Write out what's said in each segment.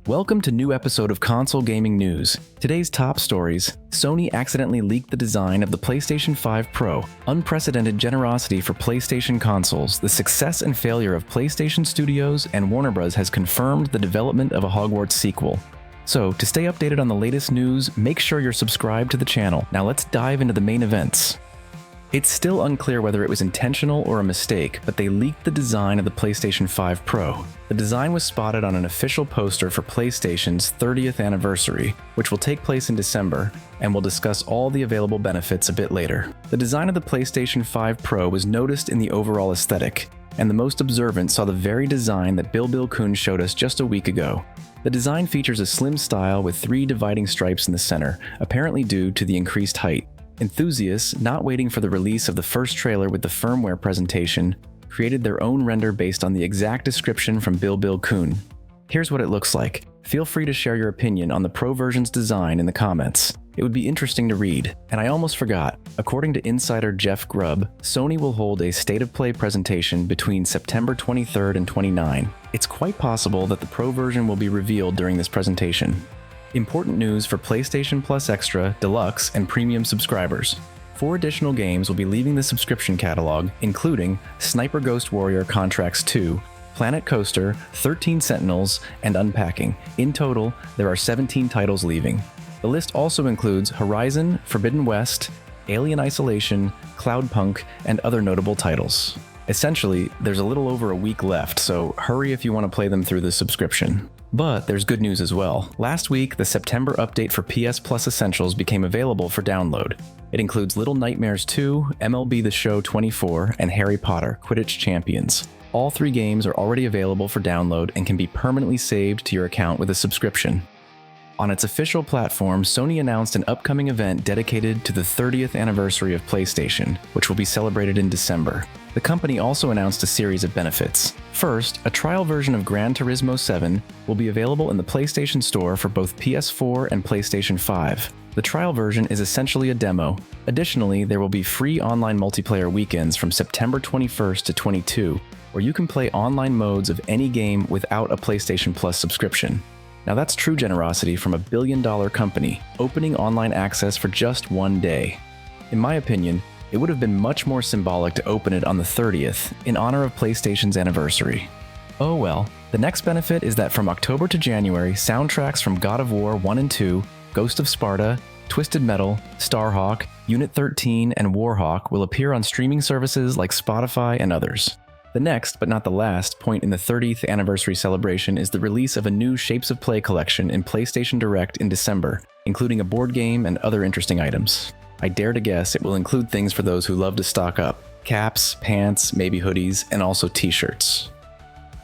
Welcome to new episode of Console Gaming News. Today's top stories: Sony accidentally leaked the design of the PlayStation 5 Pro, unprecedented generosity for PlayStation consoles, the success and failure of PlayStation Studios, and Warner Bros. Has confirmed the development of a Hogwarts sequel. So, to stay updated on the latest news, make sure you're subscribed to the channel. Now let's dive into the main events. It's still unclear whether it was intentional or a mistake, but they leaked the design of the PlayStation 5 Pro. The design was spotted on an official poster for PlayStation's 30th anniversary, which will take place in December, and we'll discuss all the available benefits a bit later. The design of the PlayStation 5 Pro was noticed in the overall aesthetic, and the most observant saw the very design that Wukong showed us just a week ago. The design features a slim style with 3 dividing stripes in the center, apparently due to the increased height. Enthusiasts, not waiting for the release of the first trailer with the firmware presentation, created their own render based on the exact description from Wukong. Here's what it looks like. Feel free to share your opinion on the Pro version's design in the comments. It would be interesting to read. And I almost forgot, according to insider Jeff Grubb, Sony will hold a State of Play presentation between September 23rd and 29. It's quite possible that the Pro version will be revealed during this presentation. Important news for PlayStation Plus Extra, Deluxe, and Premium subscribers. 4 additional games will be leaving the subscription catalog, including Sniper Ghost Warrior Contracts 2, Planet Coaster, 13 Sentinels, and Unpacking. In total, there are 17 titles leaving. The list also includes Horizon, Forbidden West, Alien Isolation, Cloudpunk, and other notable titles. Essentially, there's a little over a week left, so hurry if you want to play them through the subscription. But there's good news as well. Last week, the September update for PS Plus Essentials became available for download. It includes Little Nightmares 2, MLB The Show 24, and Harry Potter: Quidditch Champions. All 3 games are already available for download and can be permanently saved to your account with a subscription. On its official platform, Sony announced an upcoming event dedicated to the 30th anniversary of PlayStation, which will be celebrated in December. The company also announced a series of benefits. First, a trial version of Gran Turismo 7 will be available in the PlayStation Store for both PS4 and PlayStation 5. The trial version is essentially a demo. Additionally, there will be free online multiplayer weekends from September 21st to 22, where you can play online modes of any game without a PlayStation Plus subscription. Now that's true generosity from a billion-dollar company, opening online access for just one day. In my opinion, it would have been much more symbolic to open it on the 30th, in honor of PlayStation's anniversary. Oh well. The next benefit is that from October to January, soundtracks from God of War 1 and 2, Ghost of Sparta, Twisted Metal, Starhawk, Unit 13, and Warhawk will appear on streaming services like Spotify and others. The next, but not the last, point in the 30th anniversary celebration is the release of a new Shapes of Play collection in PlayStation Direct in December, including a board game and other interesting items. I dare to guess it will include things for those who love to stock up: caps, pants, maybe hoodies, and also t-shirts.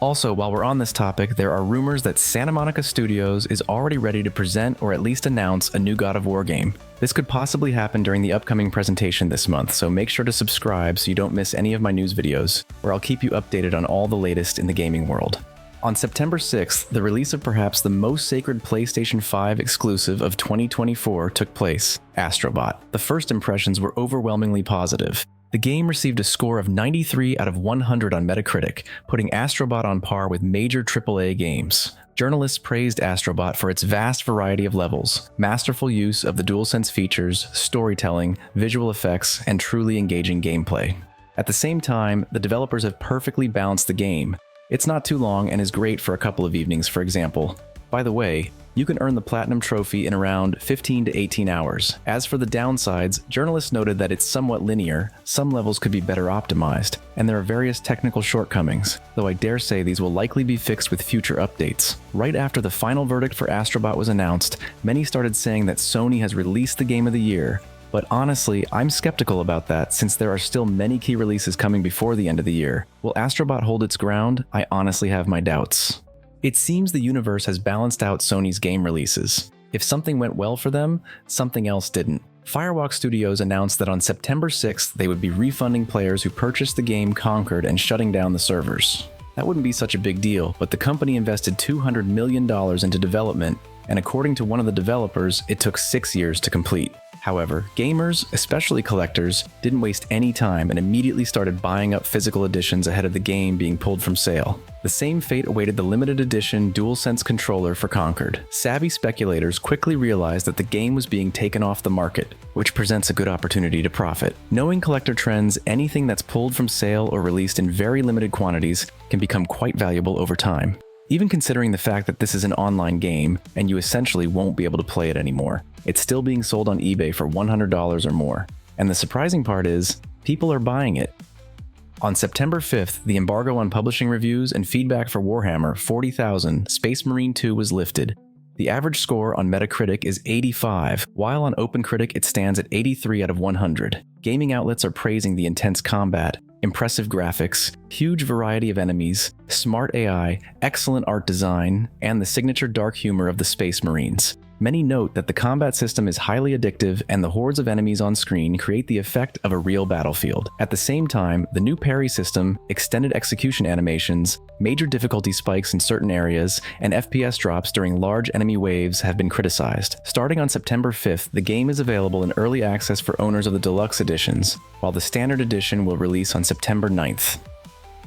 Also, while we're on this topic, there are rumors that Santa Monica Studios is already ready to present or at least announce a new God of War game. This could possibly happen during the upcoming presentation this month, so make sure to subscribe so you don't miss any of my news videos, where I'll keep you updated on all the latest in the gaming world. On September 6th, the release of perhaps the most sacred PlayStation 5 exclusive of 2024 took place, Astrobot. The first impressions were overwhelmingly positive. The game received a score of 93 out of 100 on Metacritic, putting Astrobot on par with major AAA games. Journalists praised Astrobot for its vast variety of levels, masterful use of the DualSense features, storytelling, visual effects, and truly engaging gameplay. At the same time, the developers have perfectly balanced the game. It's not too long and is great for a couple of evenings, for example. By the way, you can earn the Platinum Trophy in around 15 to 18 hours. As for the downsides, journalists noted that it's somewhat linear, some levels could be better optimized, and there are various technical shortcomings, though I dare say these will likely be fixed with future updates. Right after the final verdict for Astrobot was announced, many started saying that Sony has released the game of the year, but honestly, I'm skeptical about that since there are still many key releases coming before the end of the year. Will Astrobot hold its ground? I honestly have my doubts. It seems the universe has balanced out Sony's game releases. If something went well for them, something else didn't. Firewalk Studios announced that on September 6th, they would be refunding players who purchased the game Conquered and shutting down the servers. That wouldn't be such a big deal, but the company invested $200 million into development, and according to one of the developers, it took 6 years to complete. However, gamers, especially collectors, didn't waste any time and immediately started buying up physical editions ahead of the game being pulled from sale. The same fate awaited the limited edition DualSense controller for Concord. Savvy speculators quickly realized that the game was being taken off the market, which presents a good opportunity to profit. Knowing collector trends, anything that's pulled from sale or released in very limited quantities can become quite valuable over time. Even considering the fact that this is an online game, and you essentially won't be able to play it anymore, it's still being sold on eBay for $100 or more. And the surprising part is, people are buying it. On September 5th, the embargo on publishing reviews and feedback for Warhammer 40,000 Space Marine 2 was lifted. The average score on Metacritic is 85, while on OpenCritic it stands at 83 out of 100. Gaming outlets are praising the intense combat, impressive graphics, huge variety of enemies, smart AI, excellent art design, and the signature dark humor of the Space Marines. Many note that the combat system is highly addictive and the hordes of enemies on screen create the effect of a real battlefield. At the same time, the new parry system, extended execution animations, major difficulty spikes in certain areas, and FPS drops during large enemy waves have been criticized. Starting on September 5th, the game is available in early access for owners of the deluxe editions, while the standard edition will release on September 9th.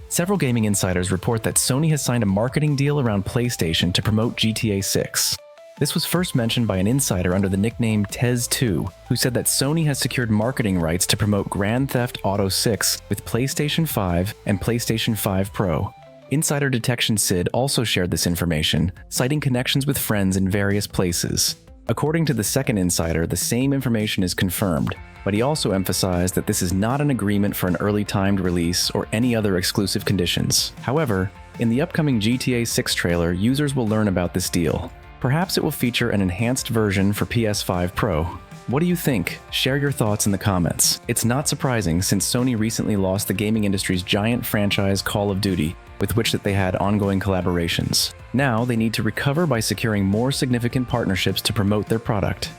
Several gaming insiders report that Sony has signed a marketing deal around PlayStation to promote GTA 6. This was first mentioned by an insider under the nickname Tez2, who said that Sony has secured marketing rights to promote Grand Theft Auto 6 with PlayStation 5 and PlayStation 5 Pro. Insider Detection Sid also shared this information, citing connections with friends in various places. According to the second insider, the same information is confirmed, but he also emphasized that this is not an agreement for an early timed release or any other exclusive conditions. However, in the upcoming GTA 6 trailer, users will learn about this deal. Perhaps it will feature an enhanced version for PS5 Pro. What do you think? Share your thoughts in the comments. It's not surprising since Sony recently lost the gaming industry's giant franchise Call of Duty, with which they had ongoing collaborations. Now they need to recover by securing more significant partnerships to promote their product.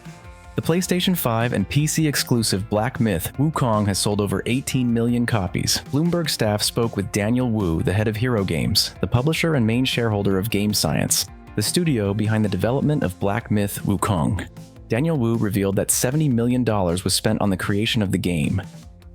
The PlayStation 5 and PC exclusive Black Myth Wukong has sold over 18 million copies. Bloomberg staff spoke with Daniel Wu, the head of Hero Games, the publisher and main shareholder of Game Science, the studio behind the development of Black Myth Wukong. Daniel Wu revealed that $70 million was spent on the creation of the game.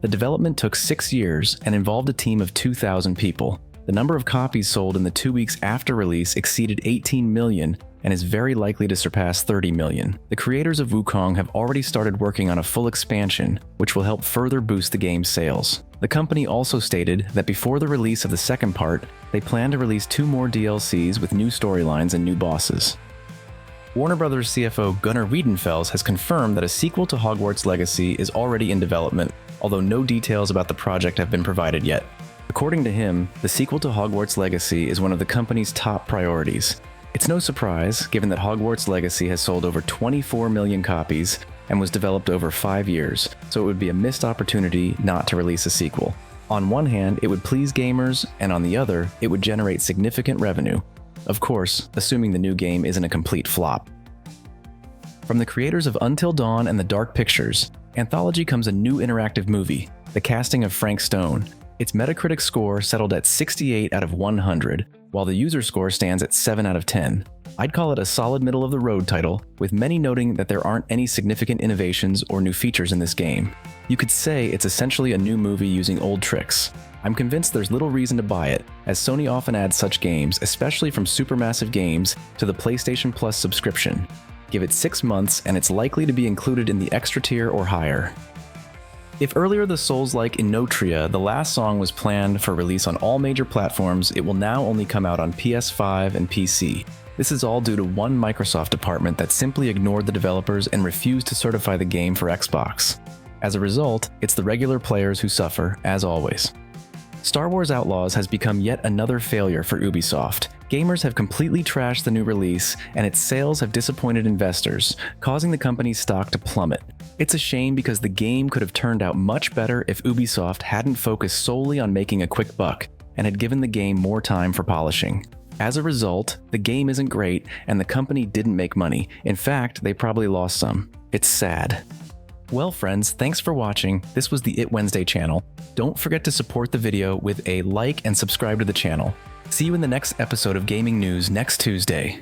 The development took 6 years and involved a team of 2,000 people. The number of copies sold in the 2 weeks after release exceeded 18 million and is very likely to surpass 30 million. The creators of Wukong have already started working on a full expansion, which will help further boost the game's sales. The company also stated that before the release of the second part, they plan to release 2 more DLCs with new storylines and new bosses. Warner Bros. CFO Gunnar Wiedenfels has confirmed that a sequel to Hogwarts Legacy is already in development, although no details about the project have been provided yet. According to him, the sequel to Hogwarts Legacy is one of the company's top priorities. It's no surprise, given that Hogwarts Legacy has sold over 24 million copies and was developed over 5 years, so it would be a missed opportunity not to release a sequel. On one hand, it would please gamers, and on the other, it would generate significant revenue. Of course, assuming the new game isn't a complete flop. From the creators of Until Dawn and The Dark Pictures, Anthology comes a new interactive movie, the casting of Frank Stone. Its Metacritic score settled at 68 out of 100, while the user score stands at 7 out of 10. I'd call it a solid middle-of-the-road title, with many noting that there aren't any significant innovations or new features in this game. You could say it's essentially a new movie using old tricks. I'm convinced there's little reason to buy it, as Sony often adds such games, especially from supermassive games, to the PlayStation Plus subscription. Give it 6 months and it's likely to be included in the extra tier or higher. If earlier the Souls-like Enotria, the last song was planned for release on all major platforms, it will now only come out on PS5 and PC. This is all due to one Microsoft department that simply ignored the developers and refused to certify the game for Xbox. As a result, it's the regular players who suffer, as always. Star Wars Outlaws has become yet another failure for Ubisoft. Gamers have completely trashed the new release, and its sales have disappointed investors, causing the company's stock to plummet. It's a shame because the game could have turned out much better if Ubisoft hadn't focused solely on making a quick buck, and had given the game more time for polishing. As a result, the game isn't great, and the company didn't make money. In fact, they probably lost some. It's sad. Well friends, thanks for watching. This was the It Wednesday channel. Don't forget to support the video with a like and subscribe to the channel. See you in the next episode of Gaming News next Tuesday.